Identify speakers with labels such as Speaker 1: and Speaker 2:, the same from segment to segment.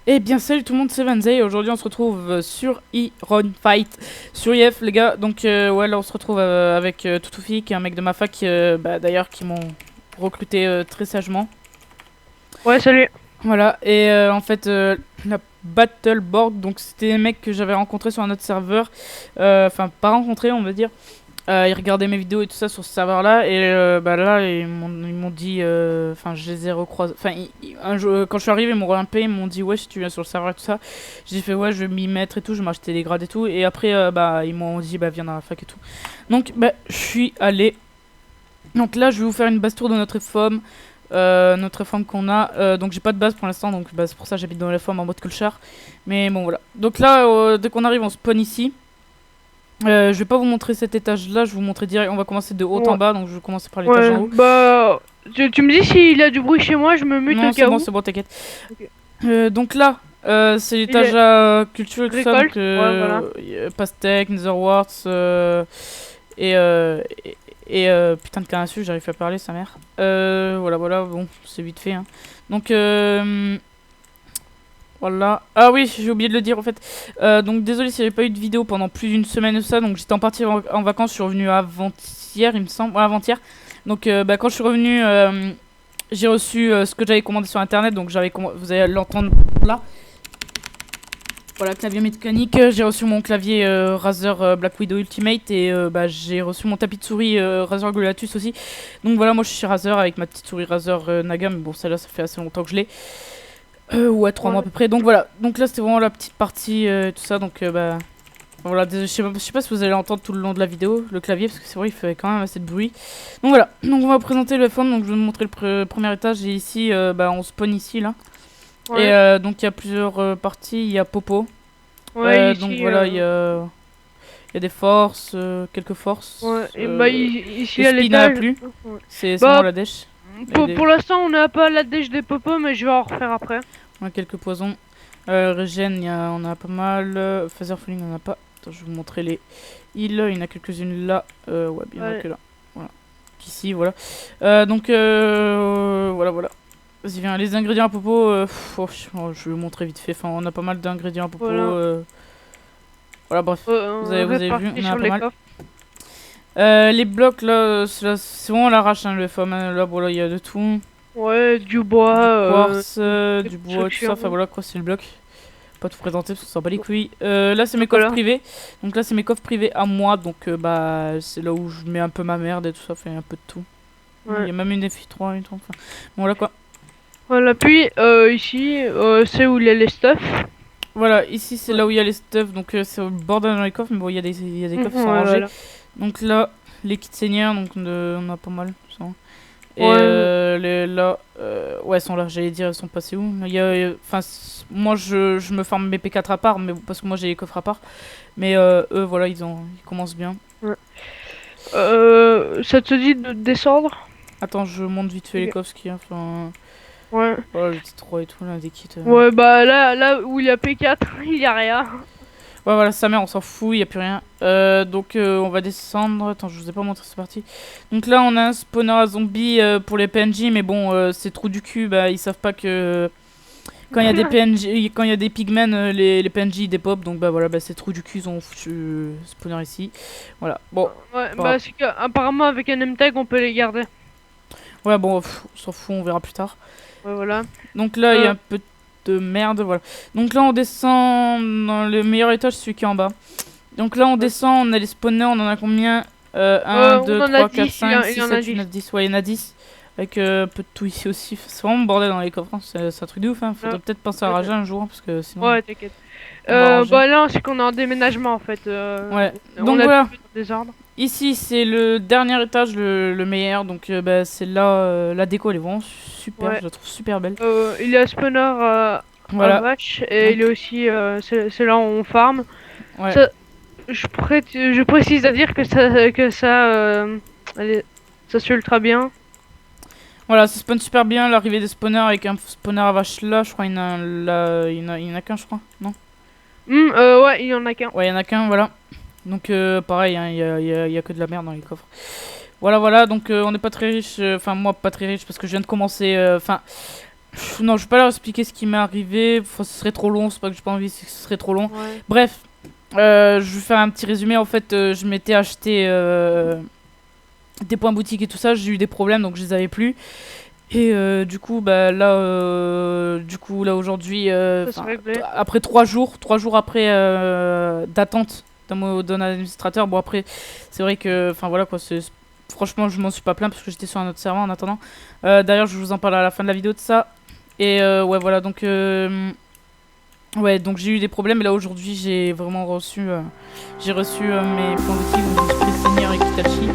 Speaker 1: Eh bien salut tout le monde, c'est Vanzay. Aujourd'hui on se retrouve sur Iron Fight sur IF les gars. Donc ouais, là on se retrouve avec Toutoufi qui est un mec de ma fac d'ailleurs qui m'ont recruté très sagement.
Speaker 2: Ouais, salut.
Speaker 1: Voilà, et en fait la Battleboard, donc c'était des mecs que j'avais rencontrés sur un autre serveur. Enfin pas rencontrés on va dire. Ils regardaient mes vidéos et tout ça sur ce serveur là, et là ils m'ont dit, enfin je les ai recroisés, enfin un jour, quand je suis arrivé ils m'ont relampé, ils m'ont dit ouais si tu viens sur le serveur et tout ça. J'ai fait ouais je vais m'y mettre et tout, je vais m'acheter des grades et tout, et après ils m'ont dit viens dans la fac et tout. Donc je suis allé, donc là je vais vous faire une base tour de notre réforme. Notre réforme qu'on a, donc j'ai pas de base pour l'instant, donc c'est pour ça que j'habite dans la réforme en mode culture. Mais bon voilà, donc là dès qu'on arrive on spawn ici. Je vais pas vous montrer cet étage là, je vais vous montrer direct, on va commencer de haut en bas, donc je vais commencer par l'étage en haut.
Speaker 2: Bah tu me dis s'il a du bruit chez moi, je me mute au cas où.
Speaker 1: Non c'est bon t'inquiète. Okay. Donc là c'est l'étage à culture et tout ça, donc voilà. Pastèque, Netherwarts putain de canne à sucre, j'arrive à parler sa mère. Voilà, bon c'est vite fait hein. Donc voilà. Ah oui, j'ai oublié de le dire en fait. Donc désolé si j'avais pas eu de vidéo pendant plus d'une semaine de ça. Donc j'étais en partie en vacances, je suis revenu avant-hier il me semble. Ouais, avant-hier. Donc quand je suis revenu, j'ai reçu ce que j'avais commandé sur internet. Donc vous allez l'entendre là. Voilà, clavier mécanique. J'ai reçu mon clavier Razer Black Widow Ultimate. Et j'ai reçu mon tapis de souris Razer Gulatus aussi. Donc voilà, moi je suis chez Razer avec ma petite souris Razer Naga. Mais bon, celle-là ça fait assez longtemps que je l'ai. Ouais, 3 mois à peu près. Donc voilà, donc là c'était vraiment la petite partie tout ça. Donc voilà, je sais pas si vous allez entendre tout le long de la vidéo le clavier, parce que c'est vrai il fait quand même assez de bruit. Donc voilà, donc on va présenter le phone. Donc je vais vous montrer le premier étage. Et ici on spawn ici là. Ouais. Et donc il y a plusieurs parties. Il y a Popo.
Speaker 2: Ouais, ici,
Speaker 1: donc voilà, il y a des forces, quelques forces.
Speaker 2: Ouais, et ici à
Speaker 1: l'étage plus.
Speaker 2: Ouais.
Speaker 1: C'est vraiment la dèche.
Speaker 2: Pour l'instant on n'a pas la dèche des popos, mais je vais en refaire après.
Speaker 1: Ouais, quelques poisons. Regen, on a pas mal. Phaser Falling, on en a pas. Attends, je vais vous montrer les îles. Il y en a quelques-unes là. Ouais, bien que là. Voilà. Ici, voilà. Voilà. Vas-y, viens. Les ingrédients à popo. Je vais vous montrer vite fait. Enfin, on a pas mal d'ingrédients à popo. Voilà, bref. Vous avez vu, on a pas mal. Les blocs là, c'est vraiment l'arrache, hein, le FOM. Là, voilà, il y a de tout. Ouais,
Speaker 2: du bois,
Speaker 1: quartz, du bois, tout ça, enfin voilà quoi, c'est le bloc. Pas tout présenter parce qu'on s'en bat les couilles. Là c'est mes coffres privés. Donc là c'est mes coffres privés à moi, donc c'est là où je mets un peu ma merde et tout ça, fait un peu de tout. Il y a même une FI3 et tout, enfin. Bon voilà quoi.
Speaker 2: Voilà, puis ici c'est où il y a les stuff.
Speaker 1: Voilà, ici c'est là où il y a les stuff, donc c'est au bordel dans les coffres, mais bon il y a des coffres qui sont rangés. Voilà. Donc là, les kits seigneurs, donc on a pas mal, ça. Et là, ouais, sont là, j'allais dire, ils sont passés où? Enfin, moi je me forme mes P4 à part, mais parce que moi j'ai les coffres à part. Mais eux, voilà, ils commencent bien. Ouais.
Speaker 2: Ça te dit de descendre?
Speaker 1: Attends, je monte vite fait les coffres qu'il y a. Enfin.
Speaker 2: Ouais.
Speaker 1: Voilà, le petit 3 et tout, là, des kits.
Speaker 2: Ouais, bah là où il y a P4, il y a rien.
Speaker 1: Ouais, voilà, sa mère, on s'en fout, il n'y a plus rien. Donc, on va descendre. Attends, je vous ai pas montré, c'est parti. Donc là, on a un spawner à zombies pour les PNJ, mais bon, c'est trou du cul, ils savent pas que quand il y a des PNJ, quand il y a des pigmen, les PNJ ils dépop, donc voilà, c'est trou du cul, ils ont foutu spawner ici. Voilà, bon.
Speaker 2: Ouais, c'est qu'apparemment, avec un M-Tag, on peut les garder.
Speaker 1: Ouais, bon, on s'en fout, on verra plus tard.
Speaker 2: Ouais, voilà.
Speaker 1: Donc là, il y a un peu de merde, voilà. Donc là on descend dans le meilleur étage, celui qui est en bas. Donc là on descend, on a les spawners, on en a combien 1, 2, 3, 4, 5, 6, 7, 8, 9, 10. Ouais, il y en a 10. Avec un peu de tout ici aussi. C'est vraiment bordel dans les coffres, hein. C'est un truc de ouf, hein. Faudrait peut-être penser à rager un jour, hein, parce que sinon...
Speaker 2: Ouais, t'inquiète. Là c'est qu'on est en déménagement en fait.
Speaker 1: Ouais, donc voilà. Ici c'est le dernier étage, le meilleur, donc c'est là, la déco elle est vraiment super, je la trouve super belle.
Speaker 2: Il y a spawner à vache, et il est aussi, c'est là où on farm. Ouais. Ça, je précise à dire que ça se ultra bien.
Speaker 1: Voilà, ça spawn super bien, l'arrivée des spawners avec un spawner à vache là, je crois il y en a qu'un je crois, non?
Speaker 2: Ouais, il y en a qu'un.
Speaker 1: Ouais, il y en a qu'un, voilà. Donc pareil, hein, y a que de la merde dans les coffres. Voilà, donc on n'est pas très riche, enfin moi pas très riche parce que je viens de commencer, enfin... non, je vais pas leur expliquer ce qui m'est arrivé, ce serait trop long, c'est pas que j'ai pas envie, ce serait trop long.
Speaker 2: Ouais.
Speaker 1: Bref, je vais faire un petit résumé, en fait, je m'étais acheté des points boutiques et tout ça, j'ai eu des problèmes donc je les avais plus. Et du coup, bah là aujourd'hui, après 3 jours après d'attente d'un administrateur, bon après, c'est vrai que, enfin voilà quoi, franchement je m'en suis pas plaint parce que j'étais sur un autre serveur en attendant. D'ailleurs je vous en parle à la fin de la vidéo de ça. Et ouais voilà donc ouais donc j'ai eu des problèmes et là aujourd'hui j'ai vraiment reçu mes points boutiques donc j'ai pris Seigneur et Kitachi.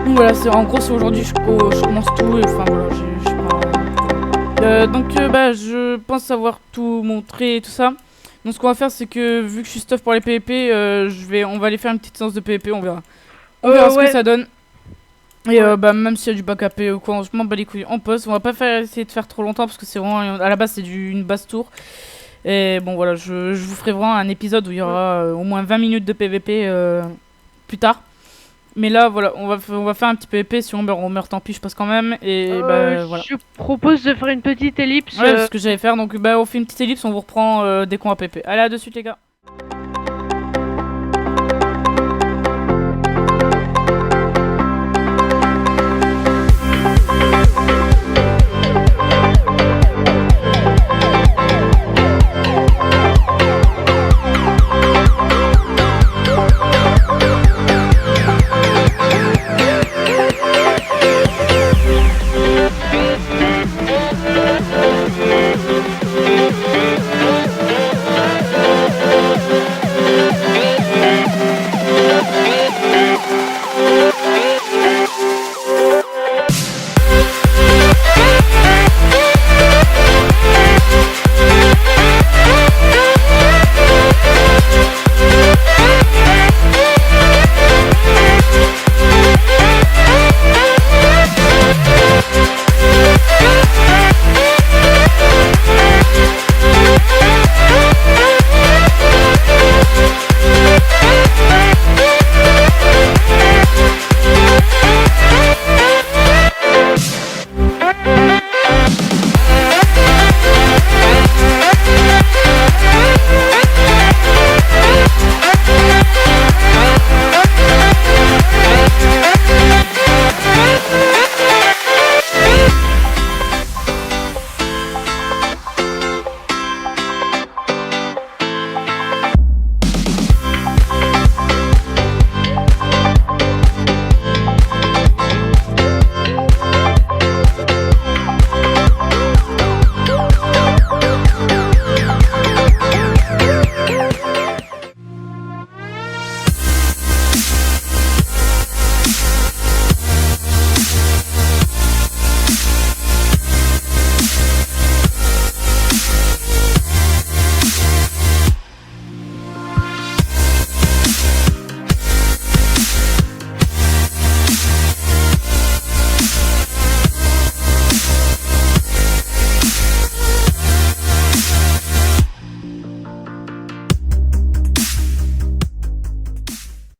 Speaker 1: Donc voilà, en gros c'est aujourd'hui je commence tout et enfin voilà donc bah je pense avoir tout montré et tout ça. Donc ce qu'on va faire c'est que vu que je suis stuff pour les PVP, on va aller faire une petite séance de PVP, on verra. On verra ce que ça donne. Et bah même s'il y a du bac AP ou quoi, je m'en bats les couilles en poste. On va pas essayer de faire trop longtemps parce que c'est vraiment à la base c'est une basse tour. Et bon voilà, je vous ferai vraiment un épisode où il y aura au moins 20 minutes de PVP plus tard. Mais là voilà, on va faire un petit PVP, si on meurt tant pis, je passe quand même. Et bah voilà.
Speaker 2: Je propose de faire une petite ellipse.
Speaker 1: Ouais, c'est ce que j'allais faire, donc bah on fait une petite ellipse, on vous reprend dès qu'on va PVP. Allez, à de suite les gars.